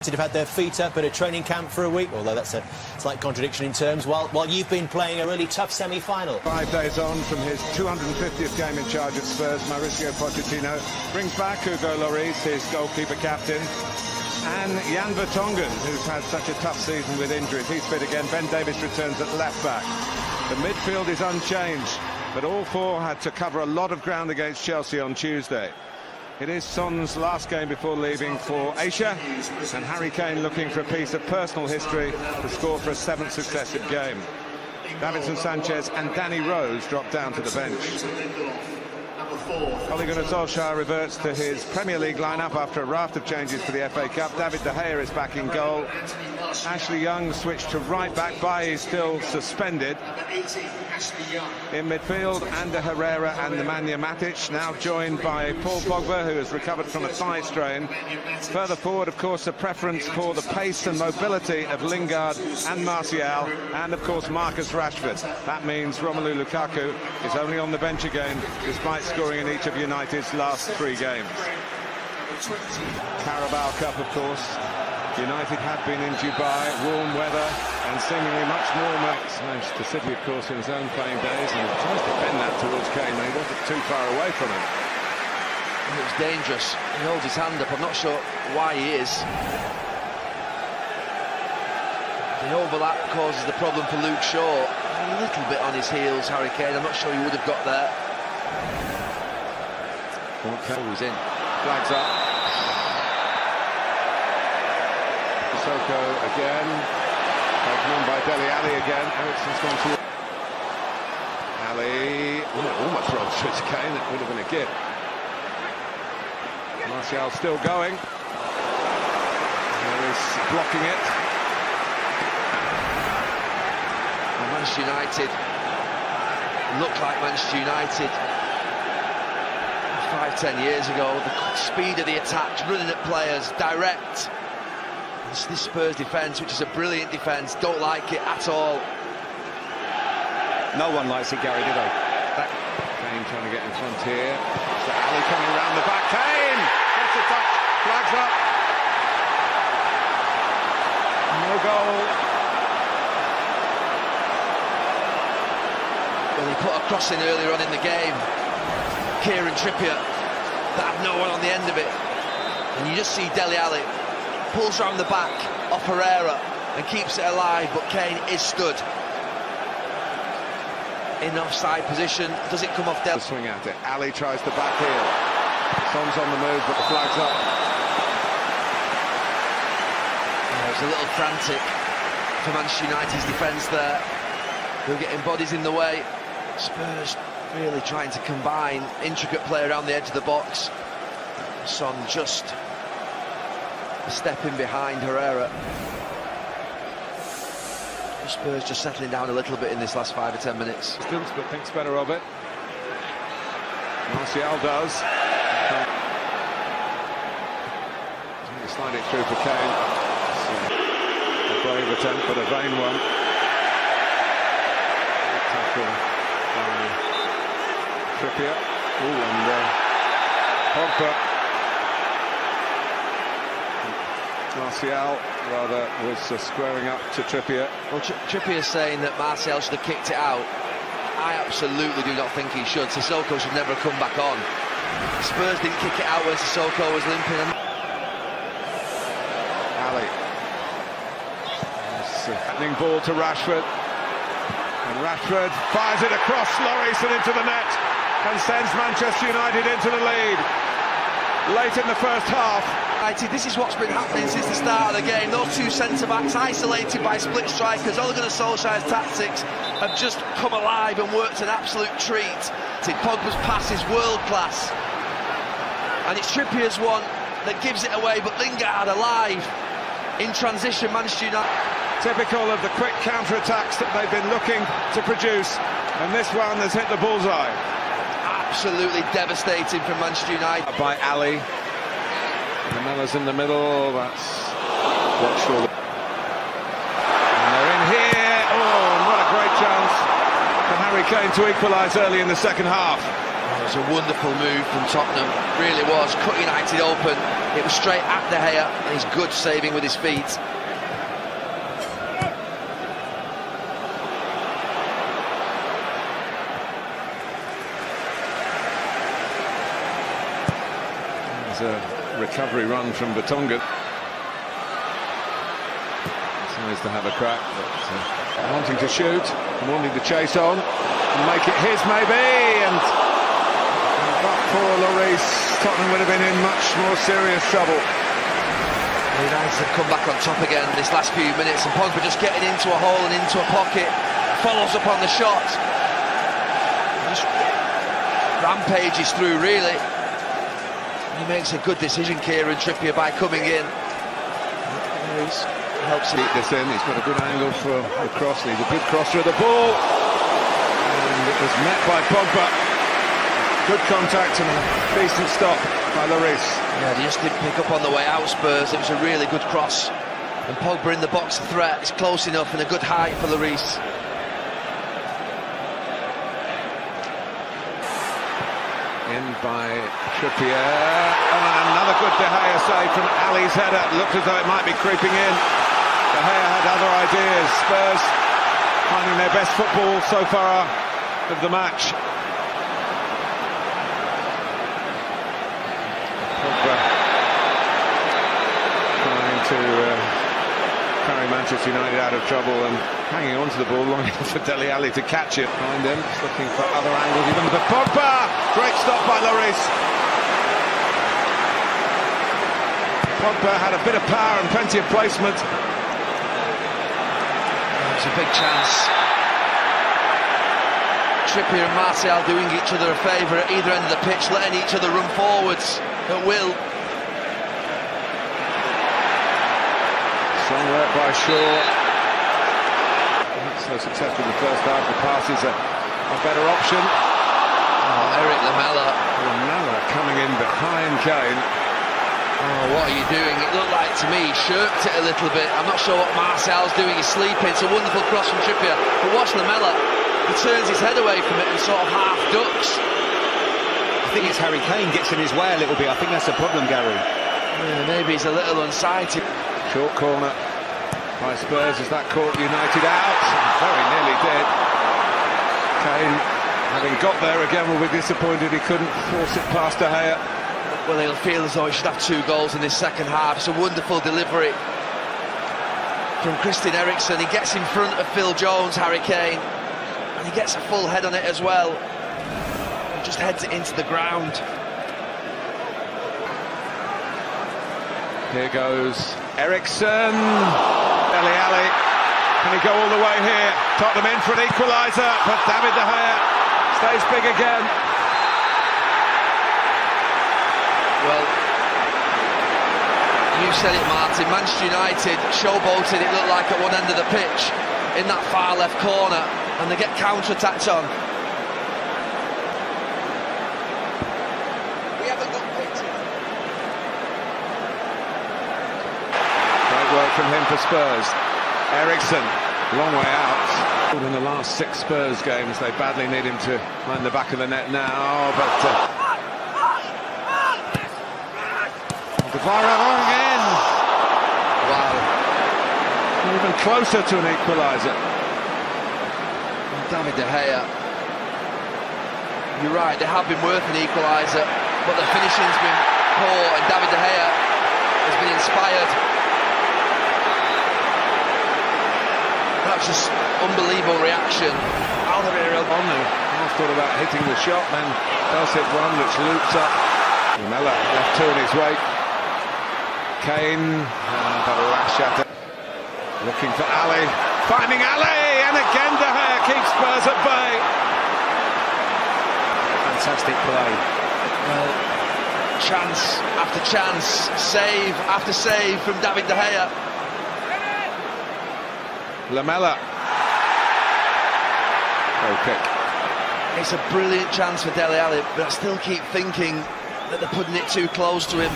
Have had their feet up at a training camp for a week, although that's a slight contradiction in terms, while you've been playing a really tough semi-final. 5 days on from his 250th game in charge at Spurs, Mauricio Pochettino brings back Hugo Lloris, his goalkeeper captain, and Jan Vertonghen, who's had such a tough season with injuries. He's fit again. Ben Davies returns at left back. The midfield is unchanged, but all four had to cover a lot of ground against Chelsea on Tuesday. It is Son's last game before leaving for Asia, and Harry Kane looking for a piece of personal history to score for a 7th successive game. Davinson Sanchez and Danny Rose drop down to the bench. Ole Gunnar Solskjaer reverts to his Premier League lineup after a raft of changes for the FA Cup. David De Gea is back in goal. Ashley Young switched to right back. Bailly still suspended. In midfield, Ander Herrera and Nemanja Matic, now joined by Paul Pogba, who has recovered from a thigh strain. Further forward, of course, a preference for the pace and mobility of Lingard and Martial, and of course Marcus Rashford. That means Romelu Lukaku is only on the bench again, despite scoring in each of United's last 3 games. Carabao Cup, of course. United had been in Dubai, warm weather and seemingly much warmer. Manchester City, of course, in his own playing days, and he tries to bend that towards Kane, but he wasn't too far away from him. It was dangerous. He holds his hand up. I'm not sure why he is. The overlap causes the problem for Luke Shaw. A little bit on his heels, Harry Kane. I'm not sure he would have got there. Okay. Oh, he's in. Flags up. Sissoko again, taken on by Dele Alli again. Ericsson's gone to Ali. Almost rolled through to Kane. That would have been a gift. Martial still going. There is blocking it. And Manchester United looked like Manchester United 5-10 years ago. The speed of the attacks, running at players, direct. This Spurs defence, which is a brilliant defence, don't like it at all. No one likes it, Gary, do they? Kane trying to get in front here. So Ali coming around the back. Kane gets a touch, flags up. No goal. Well, he put a crossing earlier on in the game. Kieran Trippier, that had no one on the end of it. And you just see Dele Alli pulls around the back off Herrera and keeps it alive, but Kane is stood in offside position. Doesn't come off Dele. Swing at it. Ali tries to back heel. Son's on the move, but the flag's up. It was a little frantic for Manchester United's defence there. They were getting bodies in the way. Spurs really trying to combine. Intricate play around the edge of the box. Son just stepping behind Herrera. Spurs just settling down a little bit in this last 5 or 10 minutes. But thinks better of it. Martial does. Slide it through for Kane. A brave attempt, but a vain one. Tackle by Trippier. Ooh, and Pogba. Martial, rather, was squaring up to Trippier. Well, Trippier's saying that Martial should have kicked it out. I absolutely do not think he should. Sissoko should never have come back on. Spurs didn't kick it out when Sissoko was limping. Ali. Threatening ball to Rashford. And Rashford fires it across Lloris and into the net and sends Manchester United into the lead. Late in the first half. This is what's been happening since the start of the game. Those two centre-backs isolated by split strikers. Ole Gunnar Solskjaer's tactics have just come alive and worked an absolute treat. Pogba's pass is world-class. And it's Trippier's one that gives it away, but Lingard alive. In transition, Manchester United. Typical of the quick counter-attacks that they've been looking to produce. And this one has hit the bullseye. Absolutely devastating for Manchester United. By Ali. Lamella's in the middle, that's watchful. And they're in here. Oh, what a great chance for Harry Kane to equalise early in the second half. was a wonderful move from Tottenham, really was. Cut United open, it was straight at De Gea, and he's good saving with his feet. There's a recovery run from Vertonghen. Tries to have a crack, but wanting to shoot and wanting to chase on and make it his maybe, and but poor Lloris, Tottenham would have been in much more serious trouble. United have come back on top again this last few minutes, and Pogba just getting into a hole and into a pocket, follows up on the shot, just rampages through really. He makes a good decision, Kieran Trippier, by coming in. Helps him. Keep this in, he's got a good angle for the cross, he's a good crosser of the ball, and it was met by Pogba. Good contact and a decent stop by Lloris. Yeah, they just didn't pick up on the way out, Spurs. It was a really good cross, and Pogba in the box of threat, it's close enough and a good height for Lloris. In by Trippier, and another good De Gea save from Ali's header. Looked as though it might be creeping in. De Gea had other ideas. Spurs finding their best football so far of the match. Pogba trying to carry Manchester United out of trouble and hanging on to the ball long enough for Dele Alli to catch it. Behind him, looking for other angles, even for Pogba. Great stop by Lloris. Pogba had a bit of power and plenty of placement. It's a big chance. Trippier and Martial doing each other a favour at either end of the pitch, letting each other run forwards at will. Strong work by Shaw. Not so successful in the first half. The pass is a better option. Oh, Eric Lamela. Lamela coming in behind Kane. Oh, what are you doing? It looked like to me he shirked it a little bit. I'm not sure what Martial's doing. He's sleeping. It's a wonderful cross from Trippier. But watch Lamela. He turns his head away from it and sort of half ducks. I think it's Harry Kane gets in his way a little bit. I think that's the problem, Gary. Yeah, maybe he's a little unsighted. Short corner by Spurs. As that caught United out? Very nearly did. Kane, having got there again, will be disappointed he couldn't force it past De Gea. Well, he'll feel as though he should have 2 goals in this second half. It's a wonderful delivery from Christian Eriksen. He gets in front of Phil Jones, Harry Kane, and he gets a full head on it as well. He just heads it into the ground. Here goes Eriksen. Dele Alli. Can he go all the way here? Tottenham in for an equaliser, but David De Gea stays big again. Well, you said it, Martin. Manchester United showboated, it looked like, at one end of the pitch in that far left corner, and they get counter-attacked on. We haven't got pictures. Great work from him for Spurs. Eriksen, long way out. In the last 6 Spurs games, they badly need him to find the back of the net now, but again. Wow. Even closer to an equaliser. David De Gea. You're right, they have been worth an equaliser, but the finishing's been poor, and David De Gea has been inspired. That's just unbelievable reaction. Alderweireld on there. Half thought about hitting the shot, then does hit one which loops up. Lamela left 2 in his wake. Kane, and a lash at it. Looking for Ali, finding Ali, and again De Gea keeps Spurs at bay. Fantastic play. Well, chance after chance, save after save from David De Gea. Lamela. Goal kick. It's a brilliant chance for Dele Alli, but I still keep thinking that they're putting it too close to him.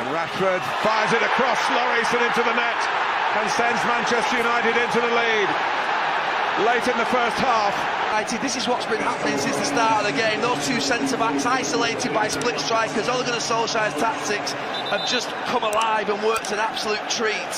And Rashford fires it across Lloris and into the net. and sends Manchester United into the lead late in the first half. This is what's been happening since the start of the game. Those two centre-backs isolated by split strikers. Ole Gunnar Solskjaer's tactics have just come alive and worked an absolute treat.